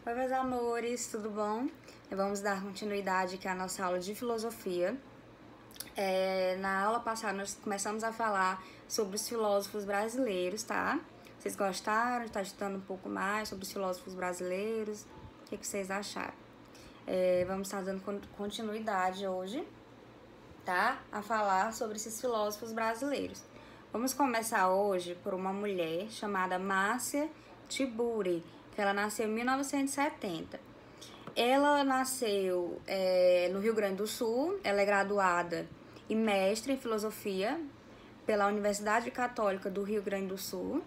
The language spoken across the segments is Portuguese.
Oi, meus amores, tudo bom? Vamos dar continuidade aqui à nossa aula de filosofia. Na aula passada, nós começamos a falar sobre os filósofos brasileiros, tá? Vocês gostaram? Tá estudando um pouco mais sobre os filósofos brasileiros? O que vocês acharam? Vamos estar dando continuidade hoje, tá? A falar sobre esses filósofos brasileiros. Vamos começar hoje por uma mulher chamada Márcia Tiburi, que ela nasceu em 1970. Ela nasceu no Rio Grande do Sul, ela é graduada e mestre em filosofia pela Universidade Católica do Rio Grande do Sul.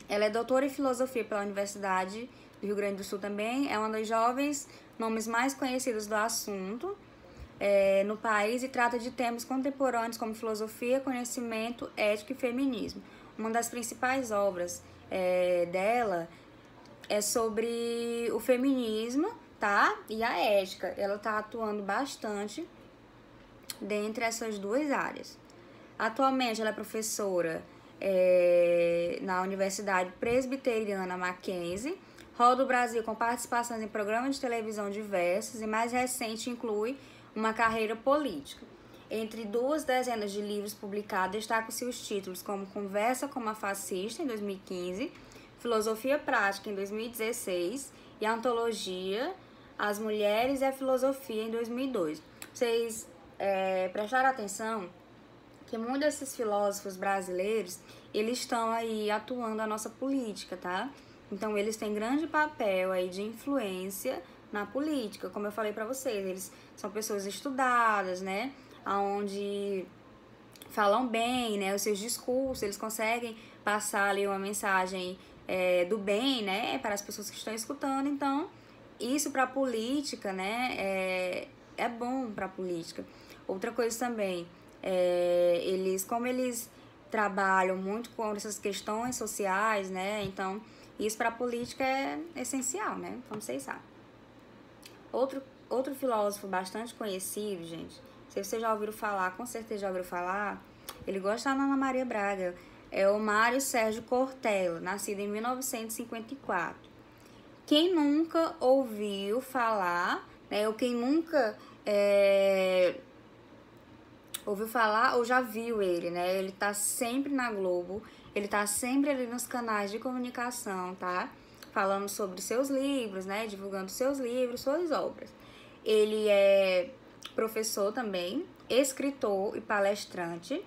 Ela é doutora em filosofia pela Universidade do Rio Grande do Sul também, é uma das jovens nomes mais conhecidos do assunto no país e trata de temas contemporâneos como filosofia, conhecimento, ética e feminismo. Uma das principais obras dela é sobre o feminismo, tá? E a ética. Ela tá atuando bastante dentre essas duas áreas. Atualmente ela é professora na Universidade Presbiteriana Mackenzie, roda o Brasil com participações em programas de televisão diversos e mais recente inclui uma carreira política. Entre duas dezenas de livros publicados, destacam-se os títulos como Conversa com uma Fascista, em 2015, Filosofia Prática, em 2016, e a antologia As Mulheres e a Filosofia, em 2002. Vocês prestaram atenção que muitos desses filósofos brasileiros, eles estão aí atuando a nossa política, tá? Então, eles têm grande papel aí de influência na política, como eu falei pra vocês, eles são pessoas estudadas, né? Onde falam bem, né? Os seus discursos, eles conseguem passar ali uma mensagem do bem, né? Para as pessoas que estão escutando. Então, isso para a política, né? É bom para a política. Outra coisa também, como eles trabalham muito com essas questões sociais, né? Então, isso para a política é essencial, né? Como vocês sabem. Outro filósofo bastante conhecido, gente, se vocês já ouviram falar, com certeza já ouviram falar, ele gosta da Ana Maria Braga, é o Mário Sérgio Cortella, nascido em 1954. Quem nunca ouviu falar, né, ou quem nunca ouviu falar ou já viu ele, né? Ele tá sempre na Globo, ele tá sempre ali nos canais de comunicação, tá? Falando sobre seus livros, né? Divulgando seus livros, suas obras. Ele é professor também, escritor e palestrante,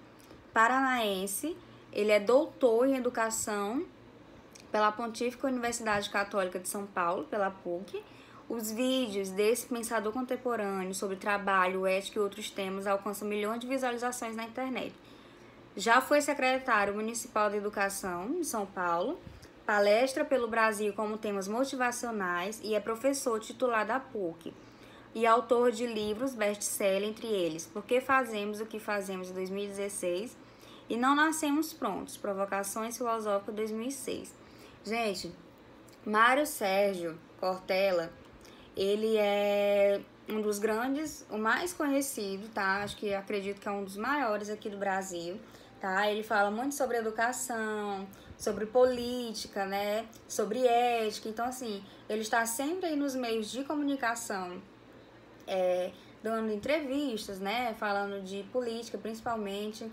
paranaense. Ele é doutor em educação pela Pontífica Universidade Católica de São Paulo, pela PUC. Os vídeos desse pensador contemporâneo sobre trabalho, ética e outros temas alcançam milhões de visualizações na internet. Já foi secretário municipal de Educação em São Paulo, palestra pelo Brasil como temas motivacionais e é professor titular da PUC e autor de livros best-seller, entre eles Por que Fazemos o que Fazemos, em 2016, e Não Nascemos Prontos, Provocações Filosóficas, 2006. Gente, Mário Sérgio Cortella, ele é um dos grandes, o mais conhecido, tá? Acredito que é um dos maiores aqui do Brasil, tá? Ele fala muito sobre educação, sobre política, né? Sobre ética. Então, assim, ele está sempre aí nos meios de comunicação, dando entrevistas, né? Falando de política, principalmente.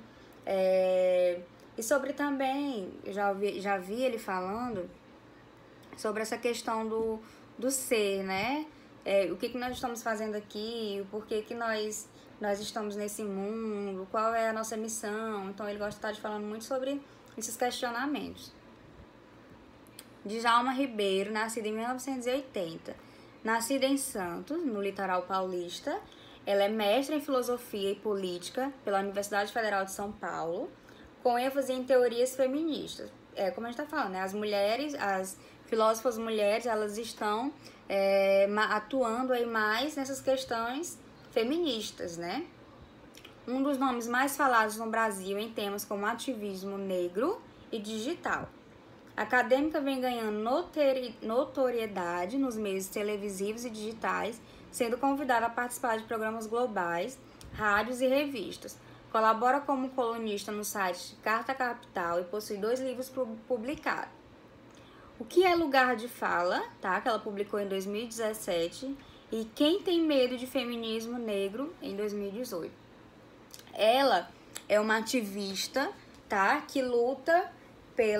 E sobre também, já vi ele falando sobre essa questão do ser, né? O que nós estamos fazendo aqui, o porquê que nós estamos nesse mundo, qual é a nossa missão. Então, ele gosta de estar falando muito sobre esses questionamentos. Djalma Ribeiro, nascida em 1980. Nascida em Santos, no litoral paulista. Ela é mestra em filosofia e política pela Universidade Federal de São Paulo, com ênfase em teorias feministas. Como a gente está falando, né? As mulheres, as filósofas mulheres, elas estão atuando aí mais nessas questões feministas, né? Um dos nomes mais falados no Brasil em temas como ativismo negro e digital. A acadêmica vem ganhando notoriedade nos meios televisivos e digitais, sendo convidada a participar de programas globais, rádios e revistas. Colabora como colunista no site Carta Capital e possui 2 livros publicados. O que é Lugar de Fala, tá? Que ela publicou em 2017. E Quem Tem Medo de Feminismo Negro, em 2018. Ela é uma ativista, tá? Que luta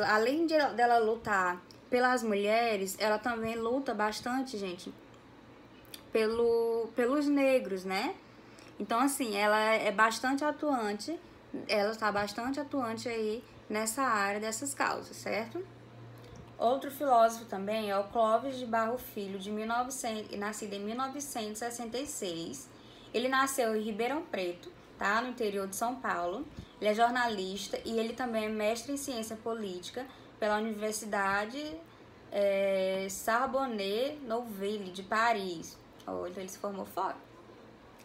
além dela lutar pelas mulheres, ela também luta bastante, gente, pelos negros, né? Então, assim, ela é bastante atuante, ela está bastante atuante aí nessa área dessas causas, certo? Outro filósofo também é o Clóvis de Barro Filho, nascido em 1966. Ele nasceu em Ribeirão Preto, tá? No interior de São Paulo. Ele é jornalista e ele também é mestre em ciência política pela Universidade Sorbonne Nouvelle de Paris. Então ele se formou fora.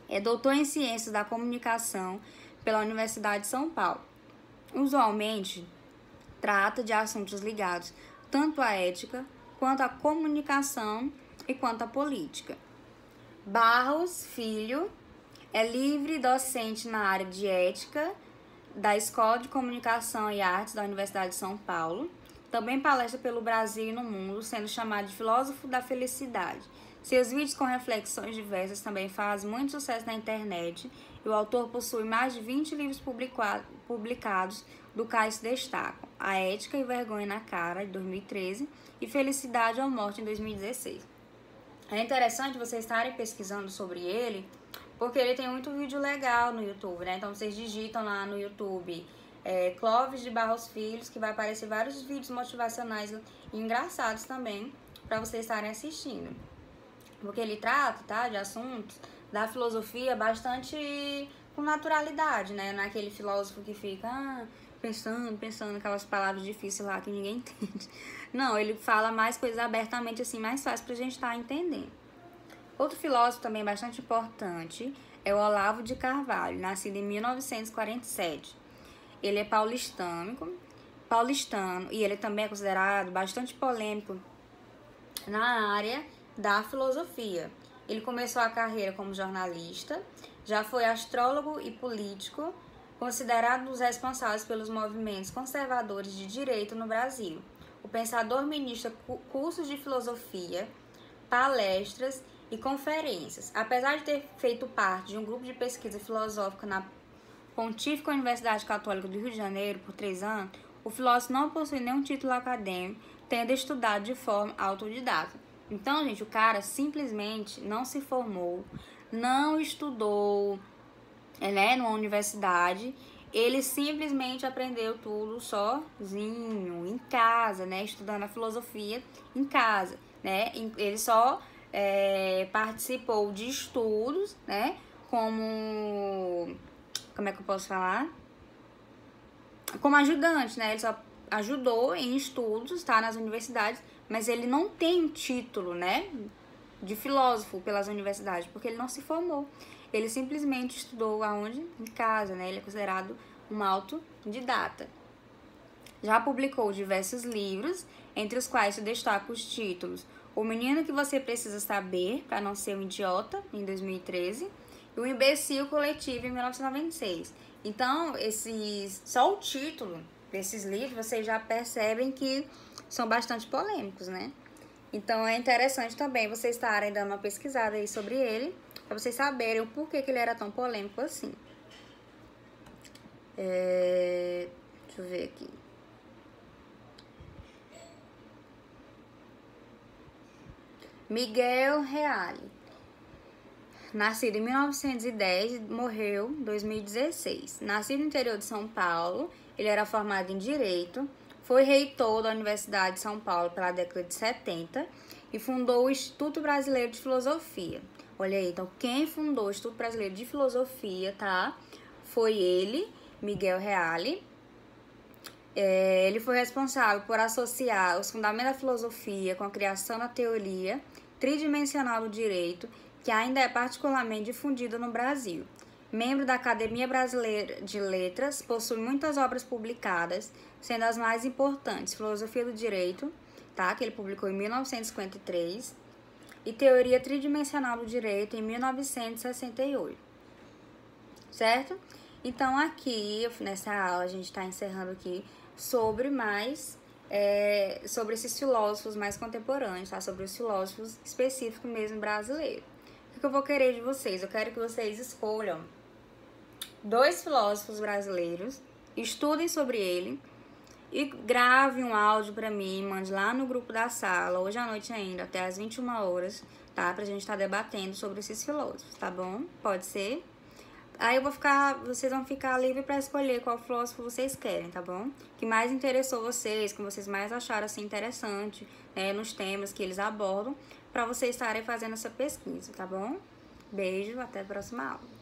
É doutor em ciências da comunicação pela Universidade de São Paulo. Usualmente trata de assuntos ligados tanto à ética, quanto à comunicação e quanto à política. Barros Filho é livre docente na área de ética da Escola de Comunicação e Artes da Universidade de São Paulo. Também palestra pelo Brasil e no mundo, sendo chamado de filósofo da felicidade. Seus vídeos com reflexões diversas também fazem muito sucesso na internet e o autor possui mais de 20 livros publicados, do quais se destacam A Ética e Vergonha na Cara, de 2013, e Felicidade ou Morte, em 2016. É interessante vocês estarem pesquisando sobre ele, porque ele tem muito vídeo legal no YouTube, né? Então vocês digitam lá no YouTube Clóvis de Barros Filhos, que vai aparecer vários vídeos motivacionais e engraçados também, para vocês estarem assistindo. Porque ele trata, tá, de assuntos da filosofia bastante com naturalidade, né? Não é aquele filósofo que fica pensando aquelas palavras difíceis lá que ninguém entende. Não, ele fala mais coisas abertamente, assim, mais fácil pra gente estar entendendo. Outro filósofo também bastante importante é o Olavo de Carvalho, nascido em 1947. Ele é paulistano, e ele também é considerado bastante polêmico na área da filosofia. Ele começou a carreira como jornalista, já foi astrólogo e político, considerado um dos responsáveis pelos movimentos conservadores de direita no Brasil. O pensador ministra cursos de filosofia, palestras e conferências. Apesar de ter feito parte de um grupo de pesquisa filosófica na Pontífica Universidade Católica do Rio de Janeiro por 3 anos, o filósofo não possui nenhum título acadêmico, tendo estudado de forma autodidata. Então, gente, o cara simplesmente não se formou, não estudou, né, numa universidade, ele simplesmente aprendeu tudo sozinho, em casa, né, estudando a filosofia em casa, né, ele só participou de estudos, né, como é que eu posso falar? Como ajudante, né, ele só ajudou em estudos, tá, nas universidades, mas ele não tem um título, né, de filósofo pelas universidades, porque ele não se formou. Ele simplesmente estudou aonde? Em casa, né? Ele é considerado um autodidata. Já publicou diversos livros, entre os quais se destacam os títulos O Menino que Você Precisa Saber, para Não Ser um Idiota, em 2013, e O Imbecil Coletivo, em 1996. Então, só o título desses livros, vocês já percebem que são bastante polêmicos, né? Então, é interessante também vocês estarem dando uma pesquisada aí sobre ele, para vocês saberem o porquê que ele era tão polêmico assim. Deixa eu ver aqui. Miguel Reale. Nascido em 1910, morreu em 2016. Nascido no interior de São Paulo, ele era formado em Direito, foi reitor da Universidade de São Paulo pela década de 70 e fundou o Instituto Brasileiro de Filosofia. Olha aí, então quem fundou o Instituto Brasileiro de Filosofia, tá? Foi ele, Miguel Reale. Ele foi responsável por associar os fundamentos da filosofia com a criação da teoria tridimensional do direito, que ainda é particularmente difundida no Brasil. Membro da Academia Brasileira de Letras, possui muitas obras publicadas, sendo as mais importantes Filosofia do Direito, tá? Que ele publicou em 1953, e Teoria Tridimensional do Direito, em 1968, certo? Então, aqui, nessa aula, a gente está encerrando aqui sobre mais sobre esses filósofos mais contemporâneos, tá? Sobre os filósofos específicos mesmo brasileiros. O que eu vou querer de vocês? Eu quero que vocês escolham 2 filósofos brasileiros, estudem sobre ele e grave um áudio pra mim, mande lá no grupo da sala, hoje à noite ainda, até às 21 horas, tá? Pra gente estar debatendo sobre esses filósofos, tá bom? Pode ser? Aí vocês vão ficar livres pra escolher qual filósofo vocês querem, tá bom? Que mais interessou vocês, que vocês mais acharam assim interessante, né, nos temas que eles abordam, pra vocês estarem fazendo essa pesquisa, tá bom? Beijo, até a próxima aula.